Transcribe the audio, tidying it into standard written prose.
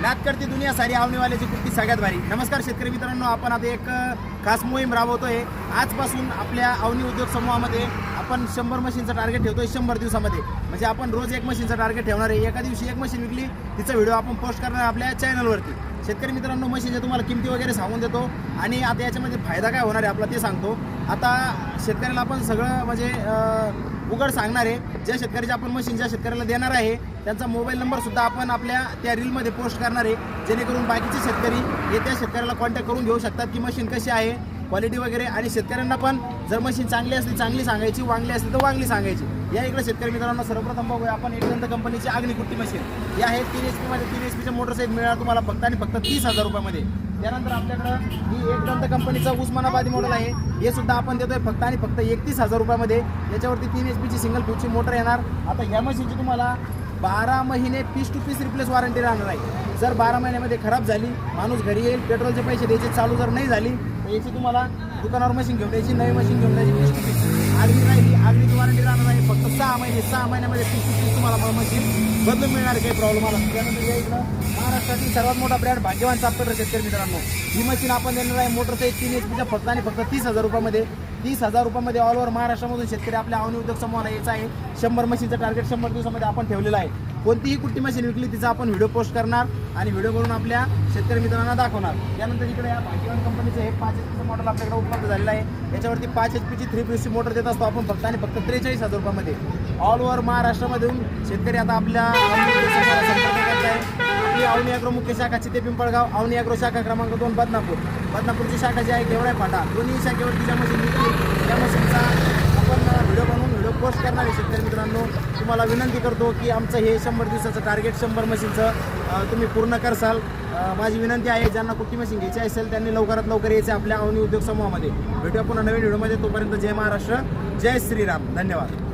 नाद करते दुनिया सारी आवणीवाल्याची कुर्ती सगळ्यात भारी। नमस्कार शेतकरी मित्रांनो, आपण आता एक खास मोहीम राबवतोय। आजपासून आपल्या आवनी उद्योग समूहामध्ये आपण 100 मशीनचं टार्गेट ठेवतोय 100 दिवसामध्ये। म्हणजे आपण रोज एक मशीनचं टार्गेट ठेवणार आहे। एका दिवशी एक मशीन विकली तिचा व्हिडिओ आपण पोस्ट करणार आपल्या चॅनलवरती। शेतकरी मित्रांनो, मशीनच्या तुम्हाला किमती वगैरे सांगून देतो आणि आता याच्यामध्ये फायदा काय होणार आहे आपला ते सांगतो। आता शेतकऱ्याला आपण सगळं म्हणजे उघड सांगणार आहे। ज्या शेतकऱ्याची आपण मशीन ज्या शेतकऱ्याला देणार आहे त्यांचा मोबाईल नंबरसुद्धा आपण आपल्या त्या रीलमध्ये पोस्ट करणार आहे, जेणेकरून बाकीचे शेतकरी हे त्या शेतकऱ्याला कॉन्टॅक्ट करून घेऊ शकतात की मशीन कशी आहे, क्वालिटी वगैरे। आणि शेतकऱ्यांना पण जर मशीन चांगली असली चांगली सांगायची, वांगली असली तर वांगली सांगायची। या इकडे शेतकरी मित्रांनो सर्वप्रथम बघूया आपण एकदंत कंपनीची अग्निकुट्टी मशीन। ही आहे 3 HP मध्ये 3 HP चे मोटर साईज मिळणार तुम्हाला फक्त आणि फक्त 30,000 रुपयामध्ये। त्यानंतर आपल्याकडं ही एकदंत कंपनीचा उस्मानाबादी मॉडेल आहे। हे सुद्धा आपण देतोय फक्त आणि फक्त 31,000 रुपयामध्ये। याच्यावरती 3 HP ची सिंगल फ्यूजची मोटर येणार। आता ह्या मशीनची तुम्हाला 12 महिने piece to piece replace warranty राहणार आहे। जर 12 महिन्यामध्ये खराब झाली, माणूस घरी येईल, पेट्रोलचे पैसे द्यायचे चालू जर नाही झाली तर याची तुम्हाला दुकानावर मशीन घेऊन द्यायची, नवी मशीन घेऊन द्यायची पीस टू पीस। आगली राहिली, आगलीची वॉरंटी राहणार आहे फक्त 6 महिने। 6 महिन्यामध्ये पीस टू पीस तुम्हाला मशीन बदलून मिळणार, काही प्रॉब्लेम आला। त्यानंतर या इकडं महाराष्ट्रातील सर्वात मोठा ब्रँड भाग्यवान सापटर शेतकरी मित्रांनो, ही मशीन आपण देणार आहे मोटर साईज 3 HP च्या फक्त आणि फक्त 30,000 रुपयामध्ये। 30,000 रुपयामध्ये ऑल ओव्हर महाराष्ट्रामधून शेतकरी आपल्या आवनी उद्योग समूहाला यायचा आहे। 100 मशीनचं टार्गेट 100 दिवसामध्ये आपण ठेवलेलं आहे। कोणतीही कुट्टी मशीन विकली तिचा आपण व्हिडिओ पोस्ट करणार आणि व्हिडिओ करून आपल्या शेतकरी मित्रांना दाखवणार। त्यानंतर इकडे या भाग्यवान कंपनीचं हे 5 HP मॉडेल आपल्याकडे उपलब्ध झालेलं आहे। याच्यावरती 5 HP ची 3 पीसची मोटर देत असतो आपण फक्त आणि फक्त 43,000 रुपयामध्ये। ऑल ओव्हर महाराष्ट्रामधून शेतकरी आता आपल्या संपर्क करत आहे। आपली आवनी ॲग्रो मुख्य शाखा चिते पिंपळगाव, आवनी ॲग्रो शाखा क्रमांक 2 बदनापूरची शाखा जी आहे गेवराई फाटा, दोन्ही शाखेवरती ज्या मशीन विकली त्या मशीनचा आपण व्हिडिओ बनवून व्हिडिओ पोस्ट करणार आहे। शेतकरी मित्रांनो, तुम्हाला विनंती करतो की आमचं हे 100 दिवसाचं टार्गेट 100 मशीनचं तुम्ही पूर्ण करसाल। माझी विनंती आहे, ज्यांना कुठली मशीन घ्यायची असेल त्यांनी लवकरात लवकर यायचे आपल्या आवनी उद्योग समूहामध्ये। भेटूया पुन्हा नवीन व्हिडिओमध्ये। तोपर्यंत जय महाराष्ट्र, जय श्रीराम, धन्यवाद।